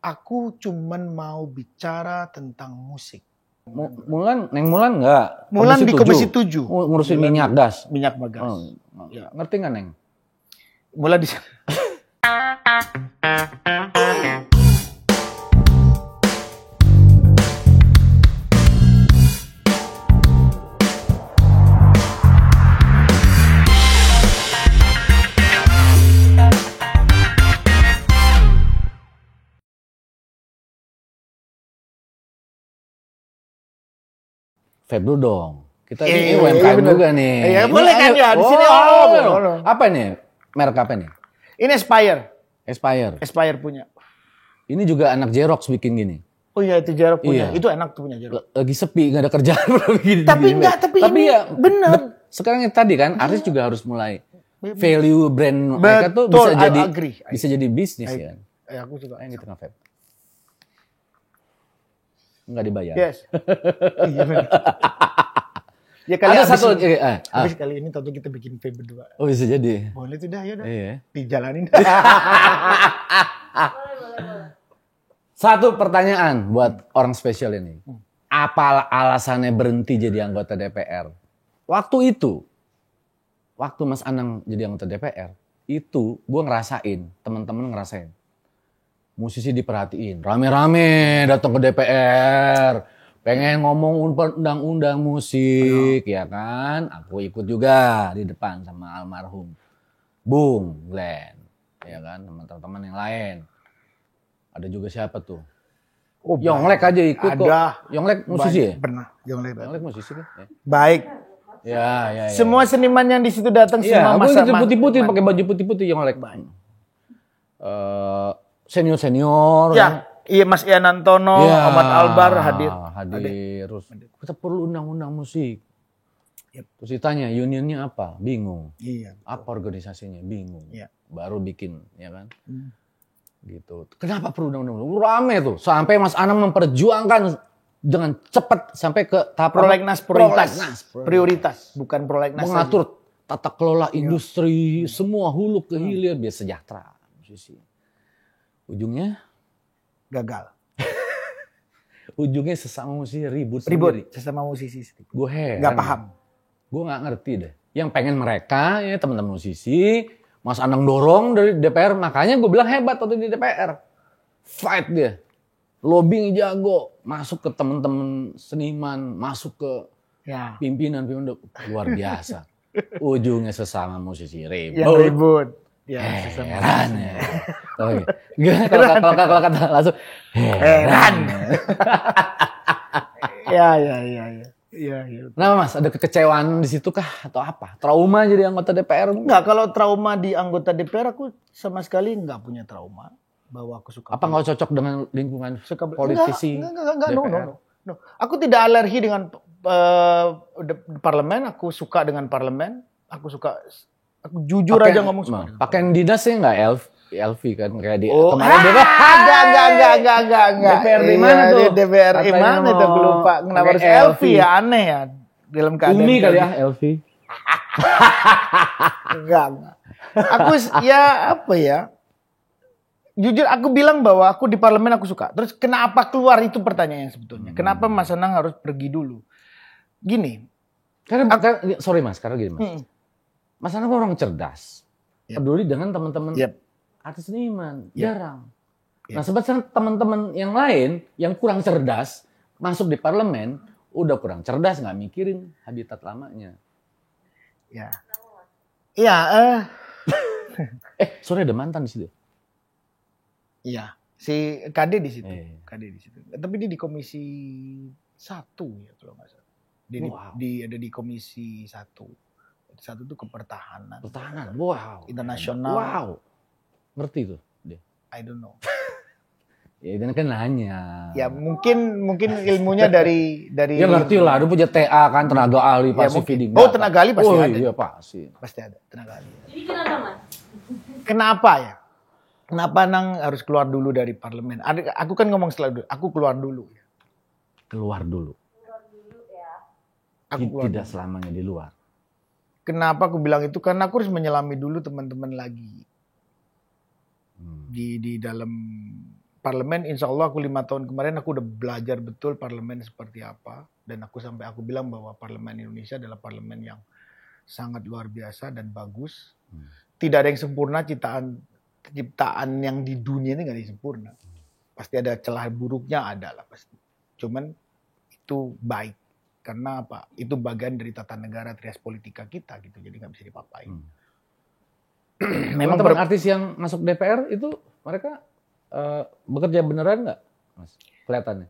Aku cuman mau bicara tentang musik. Neng Mulan enggak? Mulan di Komisi 7. Ngurusin minyak gas. Minyak gas. Ya. Ngerti nggak, Neng? Mulan di sana. Feb dulu dong. Kita ini UMKM juga nih. Iya, boleh kan ya di sini. Apa nih? Merek apa nih? Ini Aspire. Aspire punya. Ini juga anak Xerox bikin gini. Oh iya, itu Xerox punya. Iya. Itu enak tuh punya Xerox. Lagi sepi, nggak ada kerjaan. Tapi ini ya bener. Sekarang yang tadi kan, artis juga harus mulai value brand mereka tuh bisa jadi bisnis ya. Aku suka. Yang gitu kan, Feb. Nggak dibayar. Yes. Iya benar. Ya kali ada satu lagi. Habis kali ini tentu kita bikin vape berdua. Oh bisa jadi. Boleh tuh dah, ya dah. Iya. Dijalanin. Satu pertanyaan buat orang spesial ini. Apa alasannya berhenti jadi anggota DPR? Waktu Mas Anang jadi anggota DPR, itu gue ngerasain, teman-teman ngerasain. Musisi diperhatiin, rame-rame datang ke DPR, pengen ngomong undang-undang musik, ya kan? Aku ikut juga di depan sama almarhum Bung Glenn, ya kan? Teman-teman yang lain. Ada juga siapa tuh? Oh, Yonglek aja ikut kok. Yonglek musisi ya? Pernah. Yonglek musisi kan? Ya. Baik. Ya. Semua seniman yang di situ datang semua masa putih-putih pakai baju putih-putih Yonglek. Senior. Ya, kan? Iya Mas Ian Antono, Ahmad Albar hadir. Terus kita perlu undang-undang musik. Yep. Terus ditanya unionnya apa? Bingung. Iya. Apa organisasinya? Bingung. Iya. Baru bikin, ya kan? Gitu. Kenapa perlu undang-undang? Rame tuh. Sampai Mas Anam memperjuangkan dengan cepat sampai ke tahap prolegnas prioritas, bukan prolegnas. Mengatur tata kelola industri, semua hulu ke hilir biar sejahtera musisi. Ujungnya gagal. Ujungnya sesama musisi ribut sesama musisi. Gue heran. Gak paham. Gue gak ngerti deh. Yang pengen mereka ya teman-teman musisi, Mas Anang dorong dari DPR, makanya gue bilang hebat waktu di DPR. Fight dia. Lobbying jago, masuk ke teman-teman seniman, masuk ke pimpinan luar biasa. Ujungnya sesama musisi ribut. Ya, heran ya. Kalau kata langsung heran. Ya. Nah Mas, ada kekecewaan di situ kah atau apa? Trauma jadi anggota DPR? Enggak, kalau trauma di anggota DPR aku sama sekali enggak punya trauma bahwa aku suka. Apa enggak cocok dengan lingkungan politisi? Enggak, no. Aku tidak alergi dengan parlemen, aku suka dengan parlemen, aku jujur aja ngomong suka. Pakaian dinasnya enggak LV kan kayak di kemarin enggak. DPR di mana tuh? DPR di mana tuh? Aku lupa. Kenapa harus LV ya? Aneh ya. Dalam keadaan Umi kali ya LV. Enggak. Aku apa ya? Jujur aku bilang bahwa aku di parlemen aku suka. Terus kenapa keluar itu pertanyaannya sebetulnya. Kenapa Mas Anang harus pergi dulu? Gini. Sorry Mas, karena gini Mas. Mas Anang orang cerdas. Peduli dengan teman-teman artis seniman. Jarang. Nah sebetulnya teman-teman yang lain yang kurang cerdas masuk di parlemen udah kurang cerdas, nggak mikirin habitat lamanya. Sorry ada mantan di situ. Iya, si KD di situ. Tapi dia di komisi 1 ya kalau nggak salah. Dia ada di komisi 1. 1 itu kepertahanan. Pertahanan. Wow. Internasional. Wow. Ngerti tuh dia. I don't know. Ya itu kan nanya. Ya mungkin ilmunya dari ya ngerti lah, dia punya TA kan, tenaga ahli pasti feeding. Oh, tenaga ahli pasti ada. Iya pasti. Pasti ada tenaga ahli. Jadi kenapa Mas? Kenapa ya? Kenapa Nang harus keluar dulu dari parlemen? Aku kan ngomong setelah dulu. Aku keluar dulu. Keluar dulu Ya. Aku keluar tidak dulu. Selamanya di luar. Kenapa aku bilang itu? Karena aku harus menyelami dulu teman-teman lagi. Di dalam parlemen, insya Allah aku 5 tahun kemarin aku udah belajar betul parlemen seperti apa. Dan aku bilang bahwa parlemen Indonesia adalah parlemen yang sangat luar biasa dan bagus. Tidak ada yang sempurna, ciptaan yang di dunia ini nggak ada yang sempurna. Pasti ada celah buruknya, ada lah pasti. Cuman itu baik. Karena apa? Itu bagian dari tata negara trias politika kita gitu. Jadi nggak bisa dipapain. Memang teman artis yang masuk DPR itu mereka bekerja beneran nggak, Mas? Kelihatannya.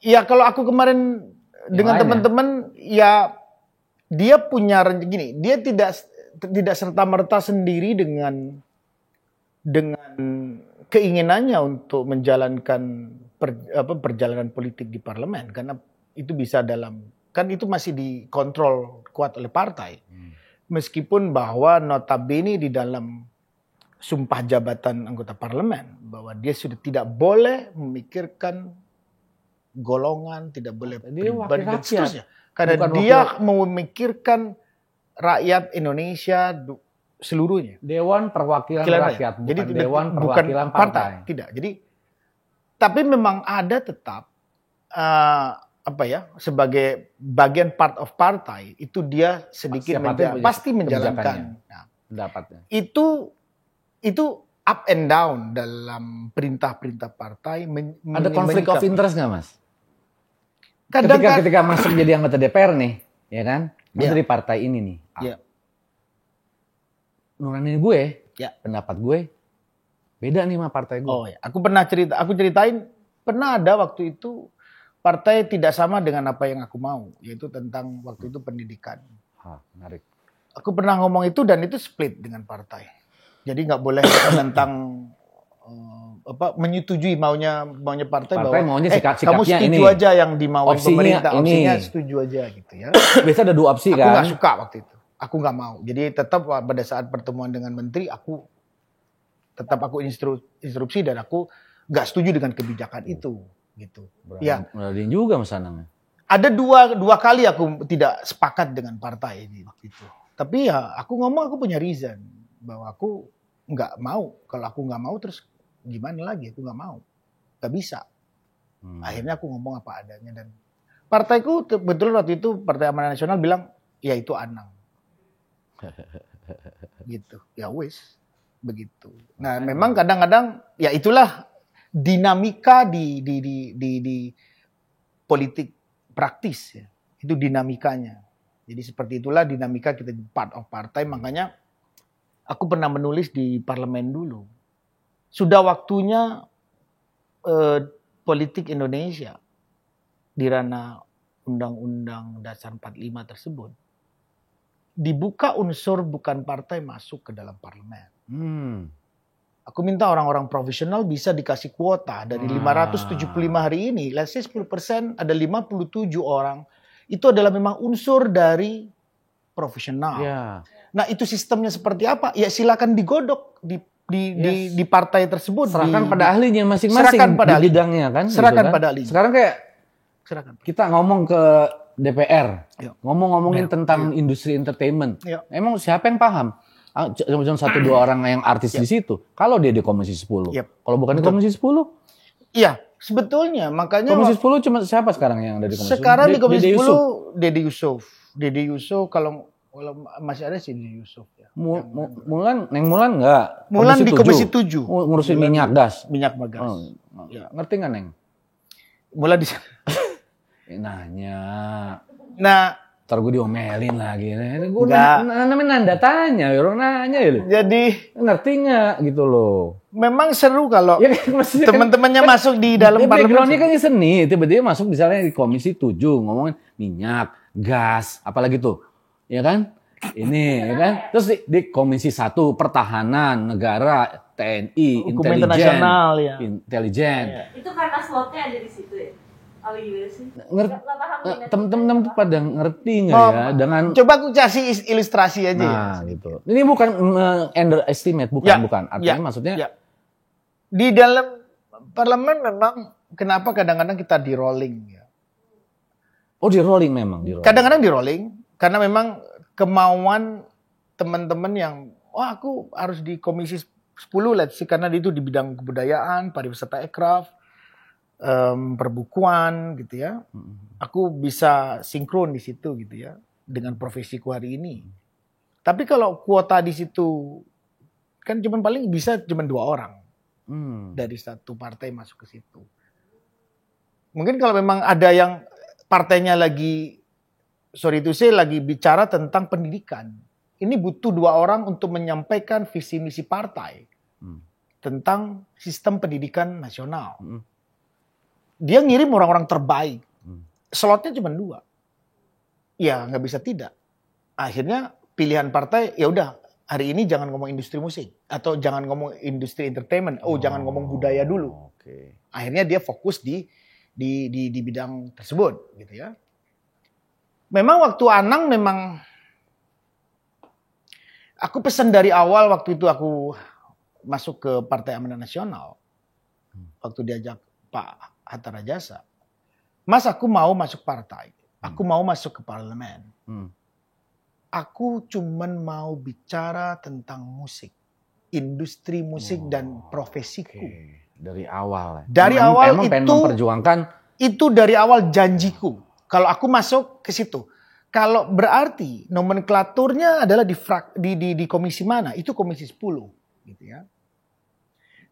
Ya kalau aku kemarin dengan teman-teman ya dia punya gini, dia tidak serta-merta sendiri dengan keinginannya untuk menjalankan perjalanan politik di parlemen, karena itu bisa kan itu masih dikontrol kuat oleh partai. Meskipun bahwa notabene di dalam sumpah jabatan anggota parlemen bahwa dia sudah tidak boleh memikirkan golongan, tidak boleh pribadi dan seterusnya. Karena dia memikirkan rakyat Indonesia seluruhnya. Dewan Perwakilan Rakyat, bukan jadi Dewan Perwakilan Partai. Tidak. Jadi tapi memang ada tetap sebagai bagian part of partai itu dia sedikit pasti menjalankan. Nah, pendapatnya. Itu up and down dalam perintah-perintah partai. Ada konflik of interest nggak, Mas? Ketika masuk jadi anggota DPR nih, ya kan? Dia dari partai ini nih. Ya. Nurani gue, pendapat gue beda nih sama partai gue. Oh ya, aku ceritain pernah ada waktu itu partai tidak sama dengan apa yang aku mau, yaitu tentang waktu itu pendidikan. Menarik. Aku pernah ngomong itu dan itu split dengan partai. Jadi nggak boleh tentang menyetujui maunya partai bahwa maunya kamu setuju ini. aja yang dimauin pemerintah, opsinya setuju aja gitu ya. Biasa ada 2 opsi kan. Aku nggak suka waktu itu. Aku nggak mau. Jadi tetap pada saat pertemuan dengan menteri aku instruksi dan aku nggak setuju dengan kebijakan itu gitu. Berani juga Mas Anang. Ada dua kali aku tidak sepakat dengan partai ini waktu itu. Tapi ya aku ngomong aku punya reason bahwa aku nggak mau. Kalau aku nggak mau terus gimana lagi? Aku nggak mau. Nggak bisa. Akhirnya aku ngomong apa adanya dan partaiku betul waktu itu Partai Amanat Nasional bilang ya itu Anang. Gitu. Ya wis begitu. Nah, memang kadang-kadang ya itulah dinamika di politik praktis ya. Itu dinamikanya. Jadi seperti itulah dinamika kita di part of partai. Makanya aku pernah menulis di parlemen dulu. Sudah waktunya politik Indonesia di ranah Undang-Undang Dasar 45 tersebut dibuka unsur bukan partai masuk ke dalam parlemen. Aku minta orang-orang profesional bisa dikasih kuota dari 575 hari ini. Let's say 10%, ada 57 orang. Itu adalah memang unsur dari profesional. Yeah. Nah itu sistemnya seperti apa? Ya silakan digodok di partai tersebut. Serahkan pada ahlinya masing-masing di bidangnya kan. Serahkan gitu kan? pada ahlinya. Sekarang kayak kita ngomong ke DPR, ngomongin tentang industri entertainment. Emang siapa yang paham? Cuma 1-2 orang yang artis di situ. Kalau dia di Komisi 10. Kalau bukan di Komisi 10? Iya, sebetulnya makanya Komisi 10 cuma siapa sekarang yang ada di Komisi 10? Sekarang di Komisi 10 Deddy Yusuf kalau masih ada sih Deddy Yusuf ya. Mulan enggak? Mulan di Komisi 7. Ngurusin minyak gas. Minyak gas. Ngerti enggak, Neng? Mulan di nanya. Nah, ntar gue diomelin lagi. Gue namanya nanda tanya, orang nanya ya. Jadi ngerti nggak gitu loh. Memang seru kalau teman-temannya masuk di dalam parlemen. Backgroundnya kan seni, tiba-tiba masuk misalnya di Komisi 7 ngomongin minyak, gas, apalagi tuh, ya kan? Ini, ya kan? Terus di Komisi 1 Pertahanan Negara, TNI, Hukum internasional ya. Intelijen. Itu karena slotnya ada di situ ya. Temen-temen tuh pada ngerti nggak ya dengan coba aku kasih ilustrasi aja ya gitu. Ini bukan underestimate, bukan artinya maksudnya di dalam parlemen memang kenapa kadang-kadang kita di rolling ya. Di rolling memang kadang-kadang di rolling karena memang kemauan teman-teman yang aku harus di komisi 10 let's say, karena itu di bidang kebudayaan, pariwisata aircraft, perbukuan gitu ya. Aku bisa sinkron di situ gitu ya dengan profesiku hari ini. Tapi kalau kuota di situ kan paling bisa 2 orang dari satu partai masuk ke situ. Mungkin kalau memang ada yang partainya lagi lagi bicara tentang pendidikan. Ini butuh 2 orang untuk menyampaikan visi misi partai tentang sistem pendidikan nasional. Dia ngirim orang-orang terbaik. Slotnya cuma 2. Ya nggak bisa tidak. Akhirnya pilihan partai ya udah hari ini jangan ngomong industri musik atau jangan ngomong industri entertainment. Jangan ngomong budaya dulu. Akhirnya dia fokus di bidang tersebut gitu ya. Memang waktu Anang aku pesan dari awal waktu itu aku masuk ke Partai Amanat Nasional. Waktu diajak Pak Hatta Rajasa. Mas, aku mau masuk partai. Aku mau masuk ke parlemen. Aku cuman mau bicara tentang musik. Industri musik dan profesiku. Dari awal. Dari awal emang itu pengen memperjuangkan. Itu dari awal janjiku. Kalau aku masuk ke situ. Kalau berarti nomenklaturnya adalah di komisi mana? Itu komisi 10 gitu ya.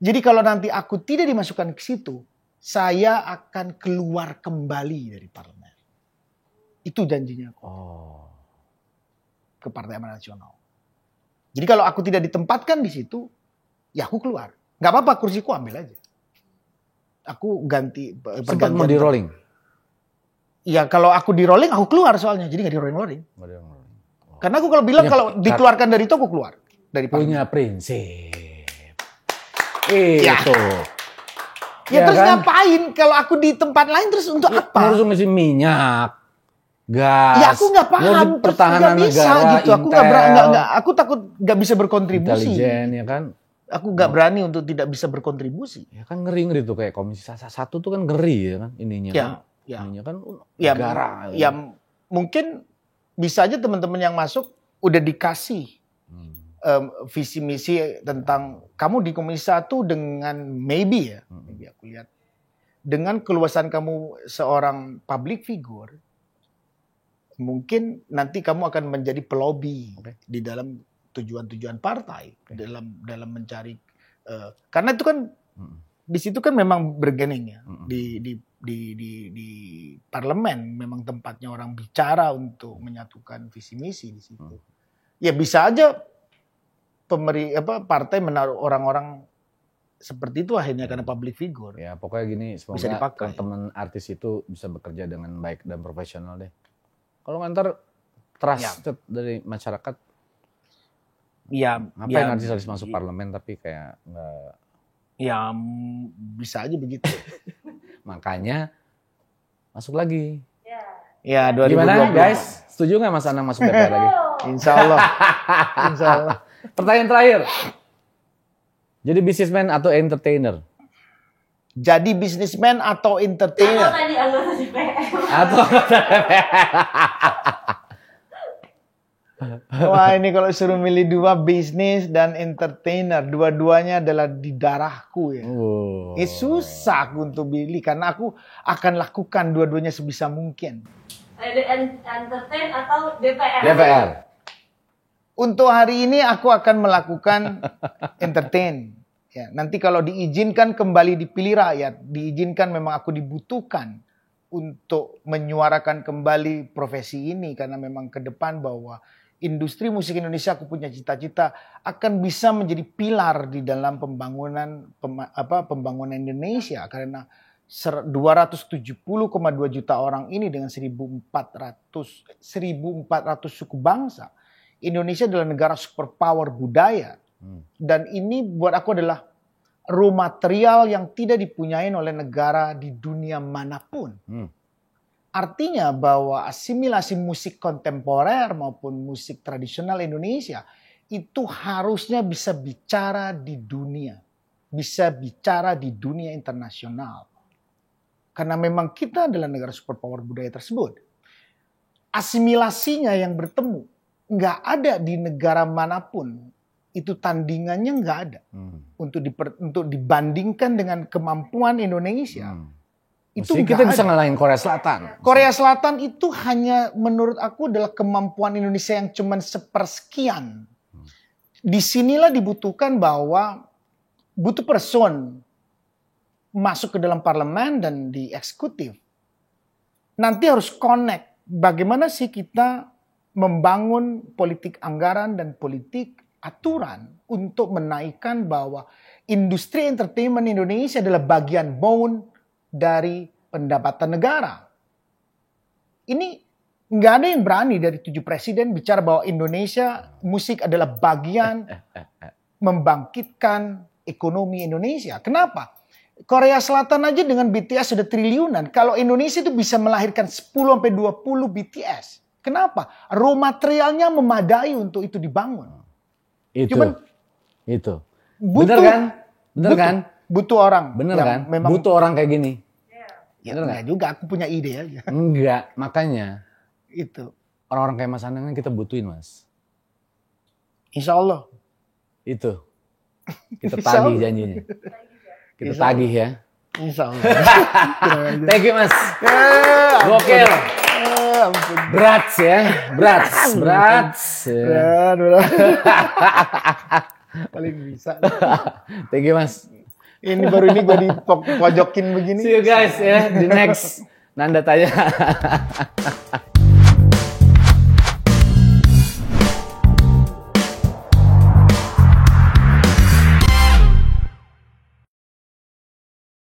Jadi kalau nanti aku tidak dimasukkan ke situ, saya akan keluar kembali dari parlemen. Itu janjinya aku. Ke Partai Amanat Nasional. Jadi kalau aku tidak ditempatkan di situ, ya aku keluar. Gak apa-apa, kursiku ambil aja. Aku ganti. Sempat mau di rolling? Ya kalau aku di rolling, aku keluar soalnya. Jadi gak di rolling. Karena aku kalau bilang kalau dikeluarkan dari itu, aku keluar. Dari punya prinsip. Ya. Itu. Ya terus kan? Ngapain? Kalau aku di tempat lain terus untuk apa? Harus ngisi minyak. Gas. Ya aku nggak paham. Pertahanan negara. Gitu. Aku takut nggak bisa berkontribusi. Intelijen ya kan. Aku nggak berani untuk tidak bisa berkontribusi. Ya kan ngeri tuh kayak komisi 1 tuh kan ngeri ya kan ininya. Ininya kan negara. Ya mungkin bisa aja teman-teman yang masuk udah dikasih visi misi tentang kamu di komisi 1 dengan maybe aku lihat dengan keluasan kamu seorang public figure. Mungkin nanti kamu akan menjadi pelobi di dalam tujuan-tujuan partai, dalam mencari karena itu kan di situ kan memang bergening ya di parlemen memang tempatnya orang bicara untuk menyatukan visi misi di situ. Ya bisa aja partai menaruh orang-orang seperti itu akhirnya karena public figure. Ya pokoknya gini, semoga teman-teman artis itu bisa bekerja dengan baik dan profesional deh. Kalau ngantar trust dari masyarakat, ngapain artis harus masuk parlemen tapi kayak nggak? Ya bisa aja begitu. Makanya masuk lagi. Ya 2020. Gimana guys? Setuju nggak Mas Anang masuk DPR lagi? Insya Allah. Insya Allah. Pertanyaan terakhir. Jadi businessman atau entertainer? Jadi businessman atau entertainer? Atau tadi anggota DPR. Atau anggota DPR. Wah ini kalau suruh milih 2, bisnis dan entertainer. Dua-duanya adalah di darahku ya. Susah aku untuk pilih karena aku akan lakukan dua-duanya sebisa mungkin. Entertain atau DPR? DPR. Untuk hari ini aku akan melakukan entertain. Ya, nanti kalau diizinkan kembali dipilih rakyat, diizinkan memang aku dibutuhkan untuk menyuarakan kembali profesi ini karena memang ke depan bahwa industri musik Indonesia aku punya cita-cita akan bisa menjadi pilar di dalam pembangunan Indonesia karena 270,2 juta orang ini dengan 1.400 suku bangsa. Indonesia adalah negara superpower budaya. Dan ini buat aku adalah raw material yang tidak dipunyai oleh negara di dunia manapun. Artinya bahwa asimilasi musik kontemporer maupun musik tradisional Indonesia itu harusnya bisa bicara di dunia. Bisa bicara di dunia internasional. Karena memang kita adalah negara superpower budaya tersebut. Asimilasinya yang bertemu nggak ada di negara manapun itu tandingannya nggak ada untuk dibandingkan dengan kemampuan Indonesia. Itu kita bisa ngalahin Korea Selatan. Korea Selatan itu hanya menurut aku adalah kemampuan Indonesia yang cuman sepersekian. Disinilah dibutuhkan bahwa butuh person masuk ke dalam parlemen dan di eksekutif. Nanti harus connect. Bagaimana sih kita membangun politik anggaran dan politik aturan untuk menaikkan bahwa industri entertainment Indonesia adalah bagian bone dari pendapatan negara. Ini nggak ada yang berani dari 7 presiden bicara bahwa Indonesia musik adalah bagian membangkitkan ekonomi Indonesia. Kenapa? Korea Selatan aja dengan BTS sudah triliunan. Kalau Indonesia itu bisa melahirkan 10-20 BTS. Kenapa? Raw materialnya memadai untuk itu dibangun. Cuman itu. Bener kan? Kan? Butuh orang. Bener kan? Memang butuh orang kayak gini. Ya enggak juga, aku punya ide aja. Enggak, makanya. Itu. Orang-orang kayak Mas Anang kan kita butuhin, Mas. Insya Allah. Itu. Kita tagih janjinya. Kita tagih ya. Insya Allah. Thank you, Mas. Gokil. Berat ya. Berat. Paling bisa. Thank you, Mas. Ini baru ini gue dipojokin begini. See you guys ya di next Nanda Tanya.